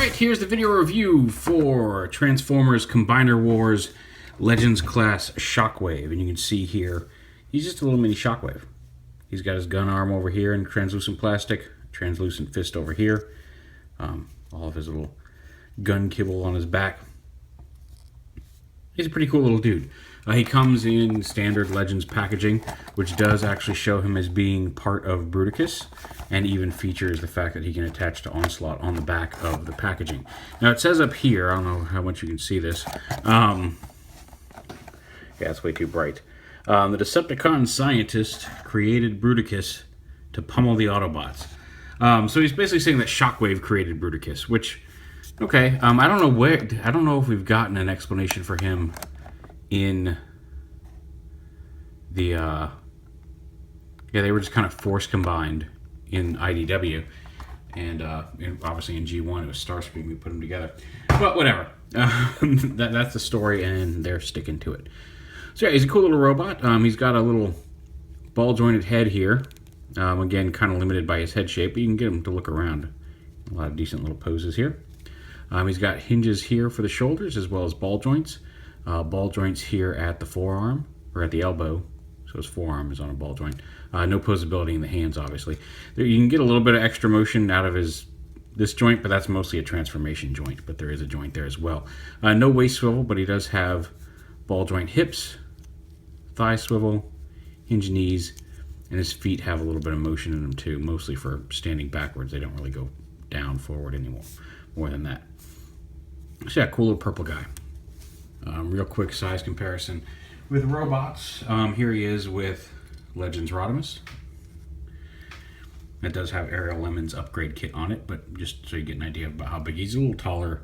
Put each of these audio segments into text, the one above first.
Alright, here's the video review for Transformers Combiner Wars Legends Class Shockwave. And you can see here, he's just a little mini Shockwave. He's got his gun arm over here in translucent plastic, translucent fist over here, all of his little gun kibble on his back. He's a pretty cool little dude. He comes in standard Legends packaging, which does actually show him as being part of Bruticus, and even features the fact that he can attach to Onslaught on the back of the packaging. Now it says up here, I don't know how much you can see this. Yeah, it's way too bright. The Decepticon scientist created Bruticus to pummel the Autobots. So he's basically saying that Shockwave created Bruticus, which, okay, I don't know if we've gotten an explanation for him in the yeah, they were just kind of force combined in IDW, and obviously in G1 it was Starscream. We put them together, but whatever. That's the story, and they're sticking to it. So yeah, he's a cool little robot. He's got a little ball jointed head here. Again, kind of limited by his head shape, but you can get him to look around. A lot of decent little poses here. He's got hinges here for the shoulders as well as ball joints. Ball joints here at the forearm, or at the elbow, so his forearm is on a ball joint. No posability in the hands, obviously. You can get a little bit of extra motion out of this joint, but that's mostly a transformation joint, but there is a joint there as well. No waist swivel, but he does have ball joint hips, thigh swivel, hinge knees, and his feet have a little bit of motion in them too, mostly for standing backwards. They don't really go down forward anymore, more than that. So yeah, cool little purple guy. Real quick size comparison with robots. Here he is with Legends Rodimus. It does have Ariel Lemon's upgrade kit on it, but just so you get an idea about how big. He's a little taller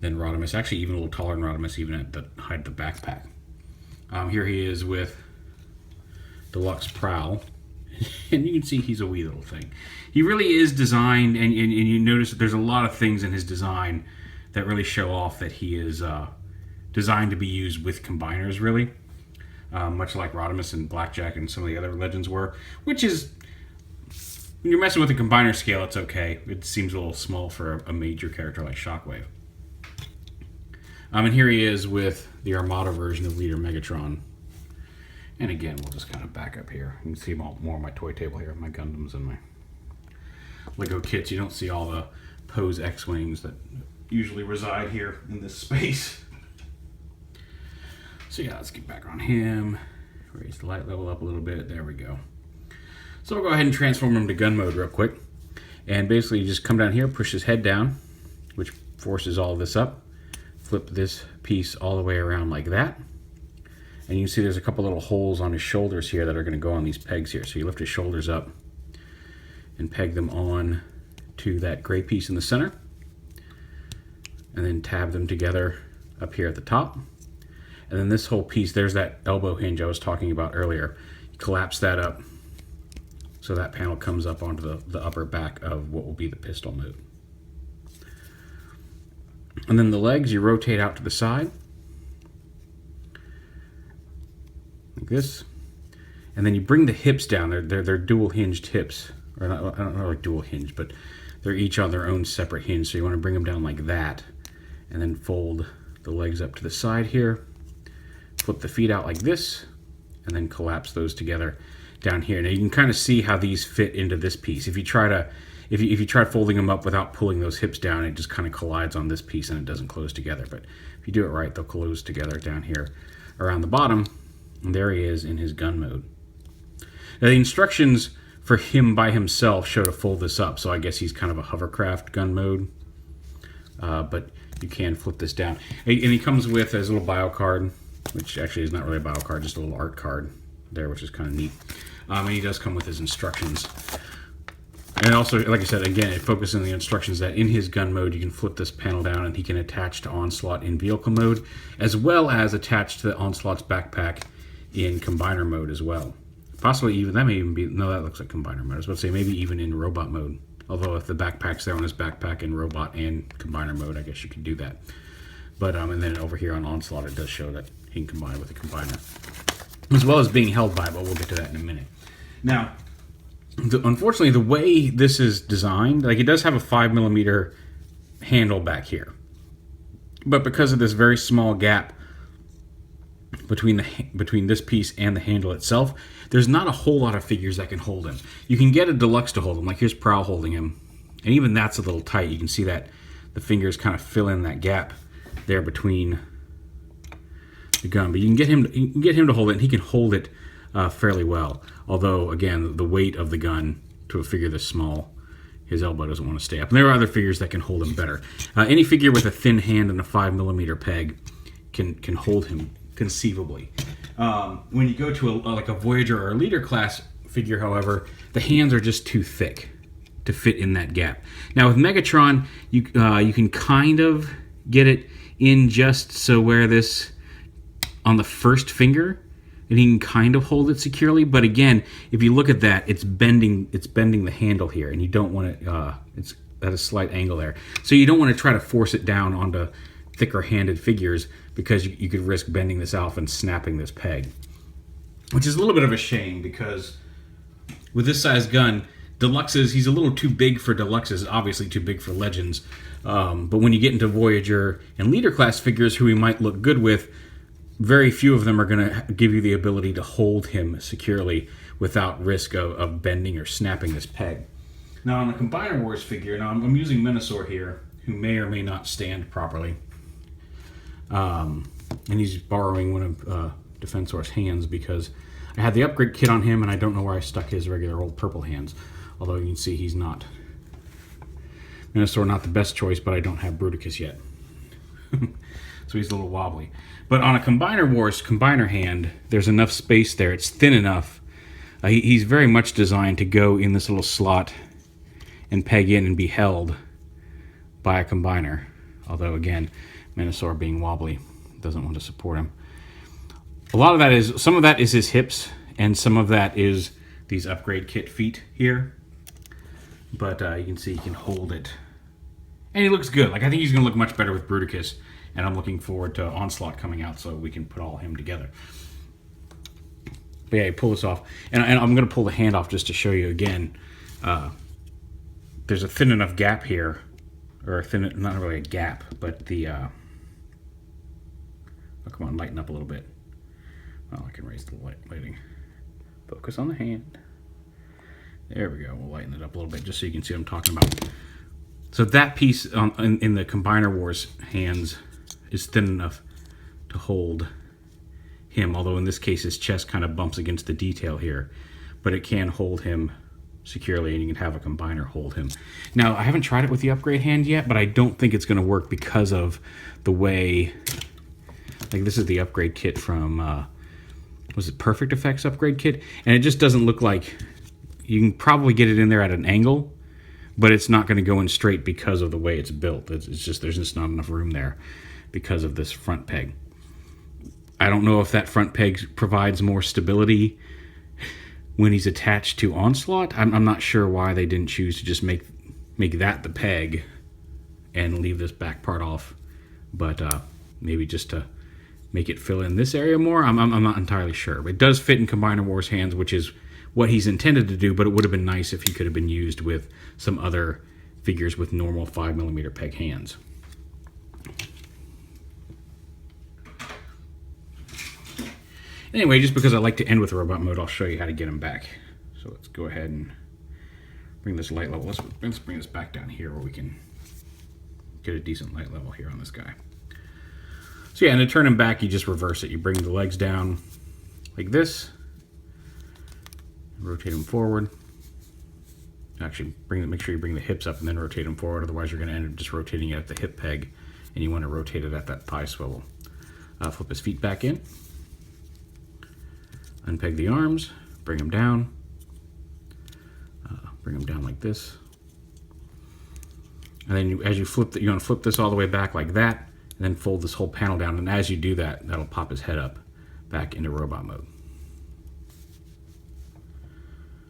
than Rodimus, actually even a little taller than Rodimus, even at the height of the backpack. Here he is with Deluxe Prowl, and you can see he's a wee little thing. He really is designed, and you notice that there's a lot of things in his design that really show off that he is designed to be used with combiners, really. Much like Rodimus and Blackjack and some of the other Legends were, which is, when you're messing with a combiner scale, it's okay. It seems a little small for a major character like Shockwave. And here he is with the Armada version of Leader Megatron. And again, we'll just kind of back up here. You can see more of my toy table here, my Gundams and my Lego kits. You don't see all the Pose X-Wings that usually reside here in this space. So yeah, let's get back on him. Raise the light level up a little bit. There we go. So we'll go ahead and transform him to gun mode real quick. And basically you just come down here, push his head down, which forces all this up. Flip this piece all the way around like that. And you can see there's a couple little holes on his shoulders here that are going to go on these pegs here. So you lift his shoulders up and peg them on to that gray piece in the center. And then tab them together up here at the top. And then this whole piece, there's that elbow hinge I was talking about earlier. You collapse that up so that panel comes up onto the upper back of what will be the pistol mode. And then the legs you rotate out to the side, like this. And then you bring the hips down. They're dual hinged hips. Or not, I don't know, like dual hinge, but they're each on their own separate hinge. So you want to bring them down like that. And then fold the legs up to the side here. Flip the feet out like this, and then collapse those together down here. Now you can kind of see how these fit into this piece. If you try folding them up without pulling those hips down, it just kind of collides on this piece and it doesn't close together. But if you do it right, they'll close together down here around the bottom. And there he is in his gun mode. Now the instructions for him by himself show to fold this up, so I guess he's kind of a hovercraft gun mode. But you can flip this down. And he comes with his little bio card, which actually is not really a bio card, just a little art card there, which is kind of neat. And he does come with his instructions. And also, like I said, again, it focuses on the instructions that in his gun mode, you can flip this panel down and he can attach to Onslaught in vehicle mode, as well as attach to the Onslaught's backpack in combiner mode as well. Possibly even, that may even be, no, that looks like combiner mode. I was about to say maybe even in robot mode. Although if the backpack's there on his backpack in robot and combiner mode, I guess you could do that. But, and then over here on Onslaught, it does show that he can combine with a combiner, as well as being held by, but we'll get to that in a minute. Now, unfortunately, the way this is designed, like it does have a 5mm handle back here. But because of this very small gap between this piece and the handle itself, there's not a whole lot of figures that can hold him. You can get a deluxe to hold him, like here's Prowl holding him, and even that's a little tight. You can see that the fingers kind of fill in that gap there between the gun. But you can get him to hold it, and he can hold it fairly well. Although, again, the weight of the gun to a figure this small, his elbow doesn't want to stay up. And there are other figures that can hold him better. Any figure with a thin hand and a 5mm peg can hold him conceivably. When you go to like a Voyager or a Leader class figure, however, the hands are just too thick to fit in that gap. Now with Megatron, you can kind of get it in just so where this on the first finger, and he can kind of hold it securely. But again, if you look at that, it's bending the handle here, and you don't want it. It's at a slight angle there, so you don't want to try to force it down onto thicker-handed figures because you could risk bending this off and snapping this peg, which is a little bit of a shame because with this size gun, Deluxes, he's a little too big for Deluxes, obviously too big for Legends. But when you get into Voyager and Leader class figures who he might look good with, very few of them are going to give you the ability to hold him securely without risk of bending or snapping this peg. Now on the Combiner Wars figure, now I'm using Minosaur here, who may or may not stand properly. And he's borrowing one of Defensor's hands because I had the upgrade kit on him and I don't know where I stuck his regular old purple hands. Although you can see he's not. Minosaur not the best choice, but I don't have Bruticus yet. So he's a little wobbly. But on a Combiner Wars Combiner hand, there's enough space there. It's thin enough. He's very much designed to go in this little slot and peg in and be held by a Combiner. Although, again, Minosaur being wobbly doesn't want to support him. Some of that is his hips, and some of that is these upgrade kit feet here. But you can see he can hold it. And he looks good. Like, I think he's going to look much better with Bruticus. And I'm looking forward to Onslaught coming out so we can put all him together. But yeah, you pull this off. And I'm going to pull the hand off just to show you again. There's a thin enough gap here. Or not really a gap, but the... oh, come on, lighten up a little bit. Oh, I can raise the lighting. Focus on the hand. There we go. We'll lighten it up a little bit just so you can see what I'm talking about. So that piece in the Combiner Wars hands is thin enough to hold him, although in this case his chest kind of bumps against the detail here, but it can hold him securely and you can have a Combiner hold him. Now I haven't tried it with the upgrade hand yet, but I don't think it's going to work because of the way, like this is the upgrade kit from, was it Perfect Effects upgrade kit? And it just doesn't look like, you can probably get it in there at an angle, but it's not going to go in straight because of the way it's built. It's just, there's just not enough room there because of this front peg. I don't know if that front peg provides more stability when he's attached to Onslaught. I'm not sure why they didn't choose to just make that the peg and leave this back part off. But maybe just to make it fill in this area more. I'm not entirely sure. But it does fit in Combiner Wars hands, which is what he's intended to do, but it would have been nice if he could have been used with some other figures with normal 5mm peg hands. Anyway, just because I like to end with robot mode, I'll show you how to get him back. So let's go ahead and bring this light level. Let's bring this back down here where we can get a decent light level here on this guy. So yeah, and to turn him back, you just reverse it. You bring the legs down like this. Rotate them forward. Actually, make sure you bring the hips up and then rotate them forward. Otherwise, you're going to end up just rotating it at the hip peg, and you want to rotate it at that thigh swivel. Flip his feet back in. Unpeg the arms. Bring them down. Bring them down like this. And then as you flip, you want to flip this all the way back like that, and then fold this whole panel down. And as you do that, that'll pop his head up back into robot mode.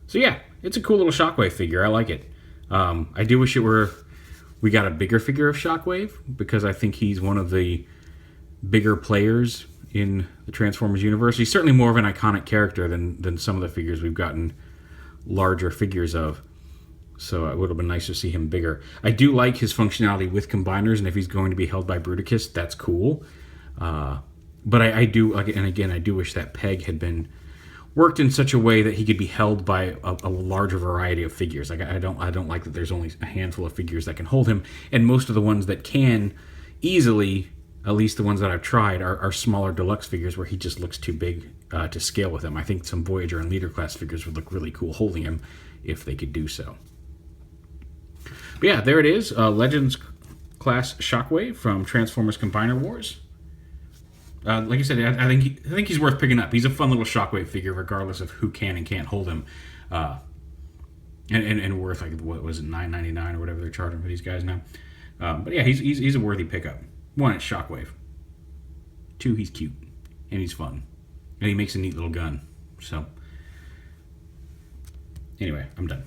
So yeah, it's a cool little Shockwave figure. I like it. I do wish we got a bigger figure of Shockwave, because I think he's one of the bigger players in the Transformers universe. He's certainly more of an iconic character than some of the figures we've gotten larger figures of. So it would have been nice to see him bigger. I do like his functionality with combiners, and if he's going to be held by Bruticus, that's cool. But I do, and again, I do wish that peg had been worked in such a way that he could be held by a larger variety of figures. Like I don't like that there's only a handful of figures that can hold him, and most of the ones that can easily, at least the ones that I've tried, are smaller deluxe figures where he just looks too big to scale with him. I think some Voyager and Leader class figures would look really cool holding him if they could do so. But yeah, there it is, Legends class Shockwave from Transformers Combiner Wars. Like I said, I think he's worth picking up. He's a fun little Shockwave figure, regardless of who can and can't hold him, and worth, like, what was it, $9.99 or whatever they're charging for these guys now. But yeah, he's a worthy pickup. 1, it's Shockwave. 2, he's cute and he's fun, and he makes a neat little gun. So anyway, I'm done.